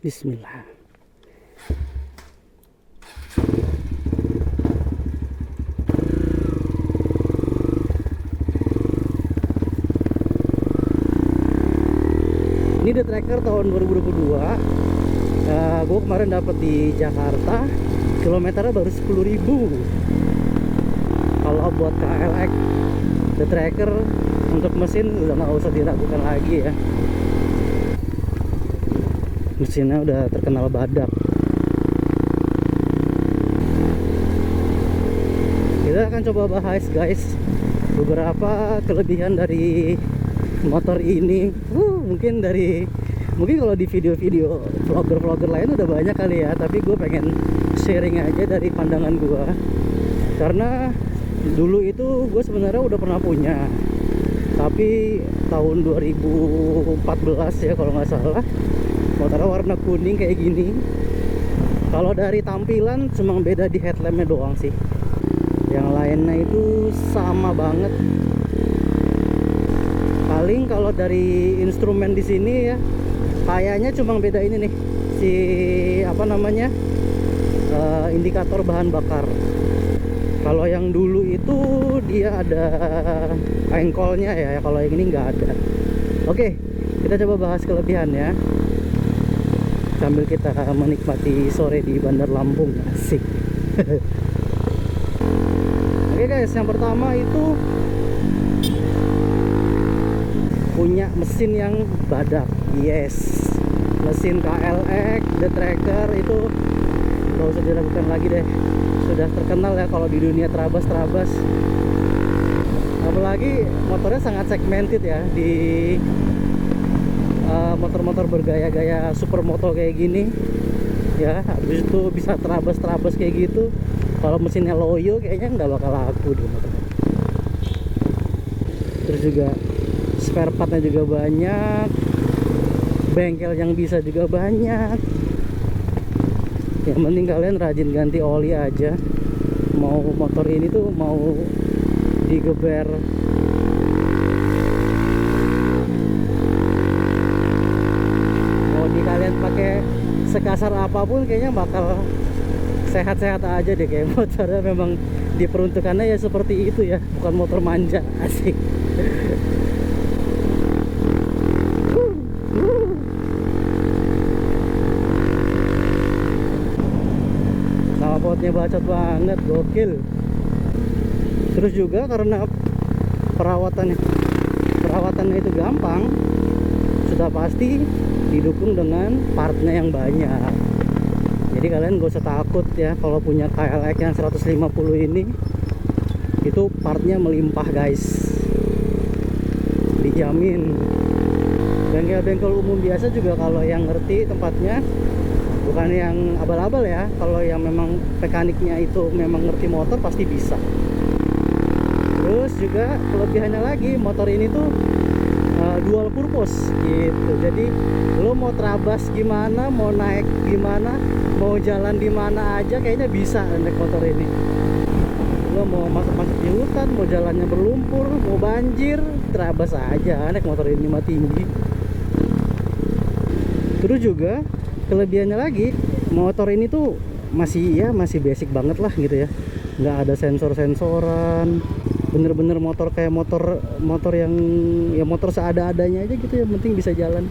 Bismillah. Ini The Tracker tahun 2022. Gue kemarin dapat di Jakarta, kilometernya baru 10.000. Kalau buat KLX The Tracker untuk mesin udah nggak usah diragukan lagi ya. Mesinnya udah terkenal badak. Kita akan coba bahas guys beberapa kelebihan dari motor ini. Mungkin kalau di video-video vlogger lain udah banyak kali ya, tapi gue pengen sharing aja dari pandangan gue. Karena dulu itu gue sebenarnya udah pernah punya, tapi tahun 2014 ya kalau nggak salah, motornya warna kuning kayak gini. Kalau dari tampilan cuma beda di headlampnya doang sih, yang lainnya itu sama banget. Paling kalau dari instrumen di sini ya kayaknya cuma beda ini nih, si apa namanya, indikator bahan bakar. Kalau yang dulu itu dia ada engkolnya ya, kalau yang ini nggak ada. Oke, kita coba bahas kelebihan ya, sambil kita menikmati sore di Bandar Lampung. Asik. Oke guys, yang pertama itu punya mesin yang badak. Yes, mesin KLX The Tracker itu nggak usah diragukan lagi deh, sudah terkenal ya kalau di dunia terabas. Apalagi motornya sangat segmented ya di motor-motor bergaya-gaya supermoto kayak gini ya. Habis itu bisa terabas kayak gitu. Kalau mesinnya loyo kayaknya nggak bakal laku deh motornya. Terus juga spare partnya juga banyak, bengkel yang bisa juga banyak. Yang penting kalian rajin ganti oli aja. Mau motor ini tuh mau digeber kalian pakai sekasar apapun kayaknya bakal sehat-sehat aja deh. Kayak motornya memang diperuntukannya ya seperti itu ya, bukan motor manja. Asik. Knalpotnya bacot banget, gokil. Terus juga karena perawatannya itu gampang, sudah pasti didukung dengan partnya yang banyak. Jadi kalian gak usah takut ya kalau punya KLX yang 150 ini, itu partnya melimpah guys, dijamin. Bengkel-bengkel umum biasa juga kalau yang ngerti tempatnya, bukan yang abal-abal ya, kalau yang memang mekaniknya itu memang ngerti motor pasti bisa. Terus juga kelebihannya lagi, motor ini tuh dual purpose gitu. Jadi lo mau terabas gimana, mau naik gimana, mau jalan di mana aja kayaknya bisa naik motor ini. Lo mau masuk di hutan, mau jalannya berlumpur, mau banjir, terabas aja naik motor ini mah tinggi. Terus juga kelebihannya lagi, motor ini tuh masih basic banget lah gitu ya, nggak ada sensor-sensoran, bener-bener motor kayak motor yang ya motor seada-adanya aja gitu ya, penting bisa jalan.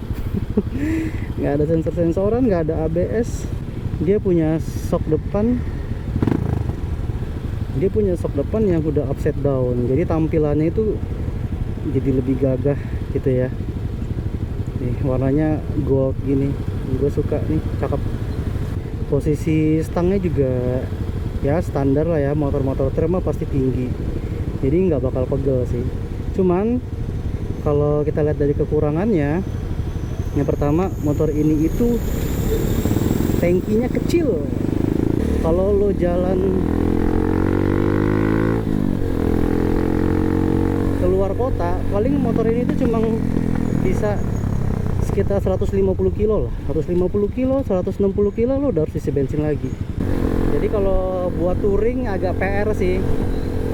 Nggak ada sensor-sensoran, nggak ada ABS. Dia punya shock depan yang udah upside down, jadi tampilannya itu jadi lebih gagah gitu ya. Nih warnanya gold gini, gue suka nih, cakep. Posisi stangnya juga ya standar lah ya, motor-motor truk mah pasti tinggi, jadi nggak bakal pegel sih. Cuman kalau kita lihat dari kekurangannya, yang pertama motor ini itu tangkinya kecil. Kalau lo jalan keluar kota, paling motor ini tuh cuma bisa sekitar 150 kilo lah, 150 kilo, 160 kilo lo udah harus isi bensin lagi. Jadi kalau buat touring agak PR sih,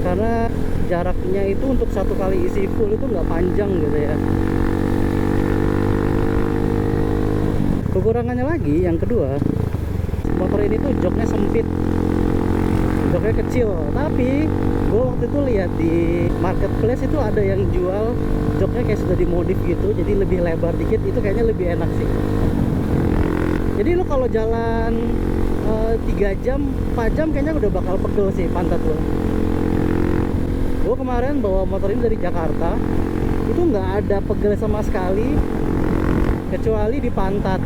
karena jaraknya itu untuk satu kali isi full itu nggak panjang gitu ya. Kekurangannya lagi yang kedua, motor ini tuh joknya sempit, joknya kecil. Tapi gue waktu itu lihat di marketplace itu ada yang jual joknya kayak sudah dimodif gitu, jadi lebih lebar dikit. Itu kayaknya lebih enak sih. Jadi lo kalau jalan 3 jam 4 jam kayaknya udah bakal pegel sih pantat lo. Gue kemarin bawa motor ini dari Jakarta, itu nggak ada pegel sama sekali kecuali di pantat.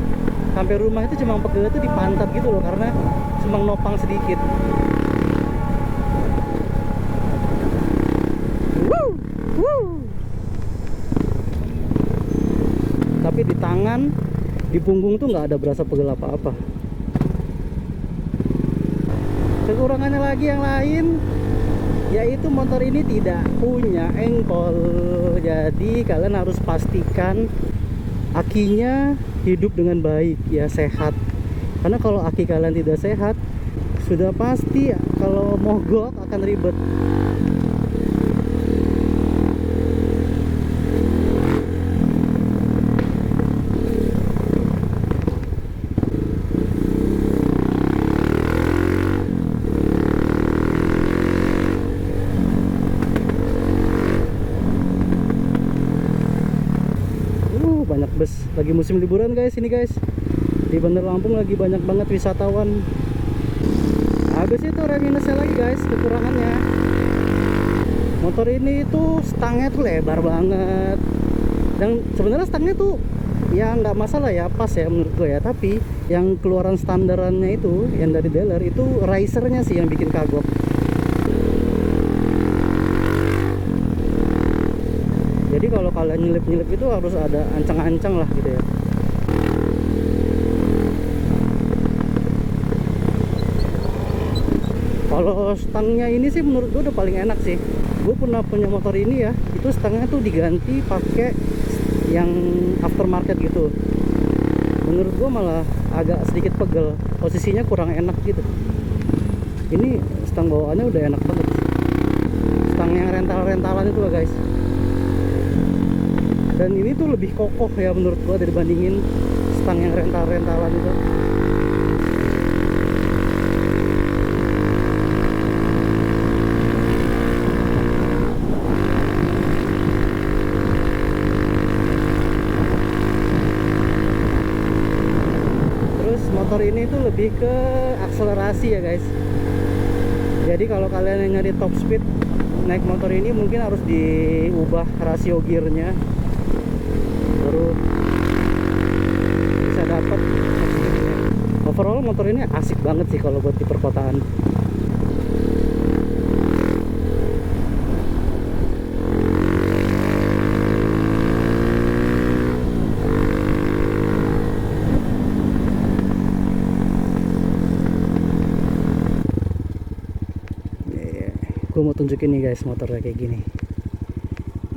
Sampai rumah itu cuma pegel itu di pantat gitu loh, karena cuma nopang sedikit. Tapi di tangan, di punggung tuh nggak ada berasa pegel apa-apa. Kekurangannya lagi yang lain, yaitu motor ini tidak punya engkol. Jadi kalian harus pastikan akinya hidup dengan baik, ya, sehat. Karena kalau aki kalian tidak sehat, sudah pasti kalau mogok akan ribet. Banyak bus, lagi musim liburan guys ini guys. Di Bandar Lampung lagi banyak banget wisatawan. Habis itu rem minusnya lagi guys, kekurangannya. Motor ini tuh stangnya tuh lebar banget. Dan sebenarnya stangnya tuh ya nggak masalah ya, pas ya menurut gue ya. Tapi yang keluaran standarannya itu, yang dari dealer itu risernya sih yang bikin kagok. Jadi kalau kalian nyelip-nyelip itu harus ada ancang-ancang lah gitu ya. Kalau stangnya ini sih menurut gue udah paling enak sih. Gue pernah punya motor ini ya, itu stangnya tuh diganti pakai yang aftermarket gitu. Menurut gue malah agak sedikit pegel, posisinya kurang enak gitu. Ini stang bawaannya udah enak banget. Stang yang rental-rentalan itu lah guys. Dan ini tuh lebih kokoh ya menurut gua dibandingin stang yang rental-rentalan itu. Terus motor ini tuh lebih ke akselerasi ya guys. Jadi kalau kalian yang nyari top speed naik motor ini mungkin harus diubah rasio gearnya, baru bisa dapat. Overall motor ini asik banget sih kalau buat di perkotaan. Gue mau tunjukin nih guys motornya kayak gini.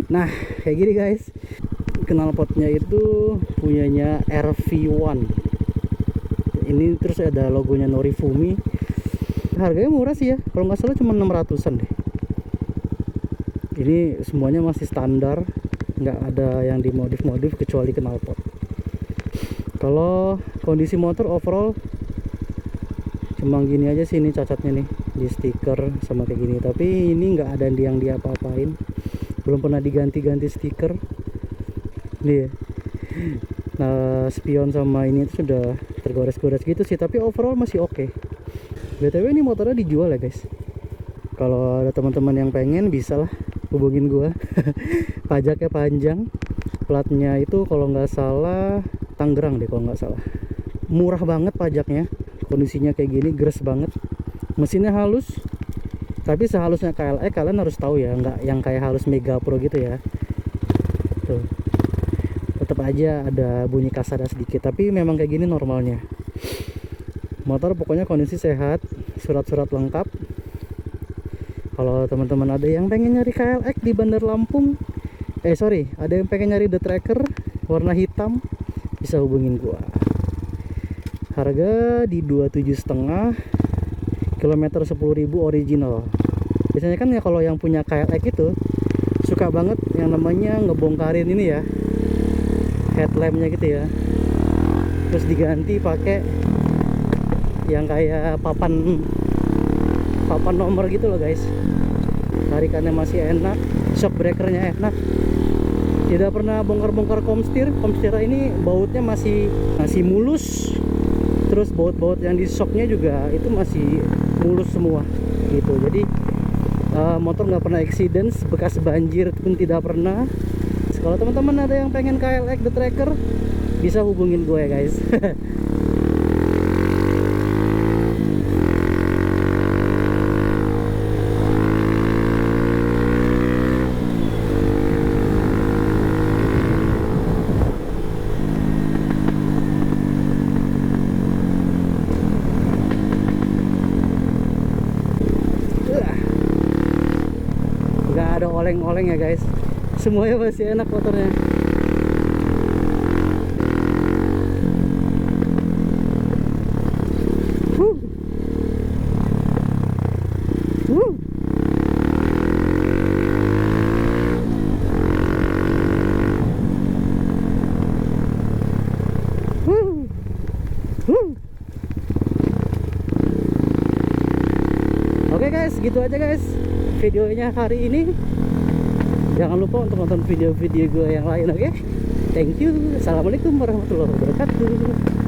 Nah kayak gini guys, knalpotnya itu punyanya RV1. Ini terus ada logonya Norifumi. Harganya murah sih ya, kalau nggak salah cuma 600-an deh. Ini semuanya masih standar, nggak ada yang dimodif-modif kecuali knalpot. Kalau kondisi motor overall cuma gini aja sih, ini cacatnya nih di stiker sama kayak gini. Tapi ini nggak ada yang dia apa-apain, belum pernah diganti-ganti stiker nih ya. Nah spion sama ini itu sudah tergores-gores gitu sih, tapi overall masih oke. BTW ini motornya dijual ya guys. Kalau ada teman-teman yang pengen bisa lah hubungin gua. Pajaknya panjang, platnya itu kalau nggak salah Tangerang deh kalau nggak salah. Murah banget pajaknya, kondisinya kayak gini, gres banget. Mesinnya halus, tapi sehalusnya KLX kalian harus tahu ya, nggak yang kayak halus Mega Pro gitu ya. Tuh, tetap aja ada bunyi kasar sedikit, tapi memang kayak gini normalnya. Motor pokoknya kondisi sehat, surat-surat lengkap. Kalau teman-teman ada yang pengen nyari KLX di Bandar Lampung, ada yang pengen nyari The Tracker warna hitam, bisa hubungin gua. Harga di 27,5, kilometer 10.000 original. Biasanya kan ya kalau yang punya KLX itu suka banget yang namanya ngebongkarin ini ya, headlampnya gitu ya. terus diganti pakai yang kayak papan nomor gitu loh guys. Tarikannya masih enak, shock breakernya enak. Tidak pernah bongkar-bongkar komstir ini bautnya masih mulus. Terus baut-baut yang di shocknya juga itu masih mulus semua gitu. Jadi motor nggak pernah accident, bekas banjir pun tidak pernah. Kalau teman-teman ada yang pengen KLX The Tracker, bisa hubungin gue ya guys. Nggak ada oleng-oleng ya guys, semuanya masih enak motornya. Oke guys, gitu aja guys videonya hari ini. Jangan lupa untuk nonton video-video gue yang lain, oke? Thank you. Assalamualaikum warahmatullahi wabarakatuh.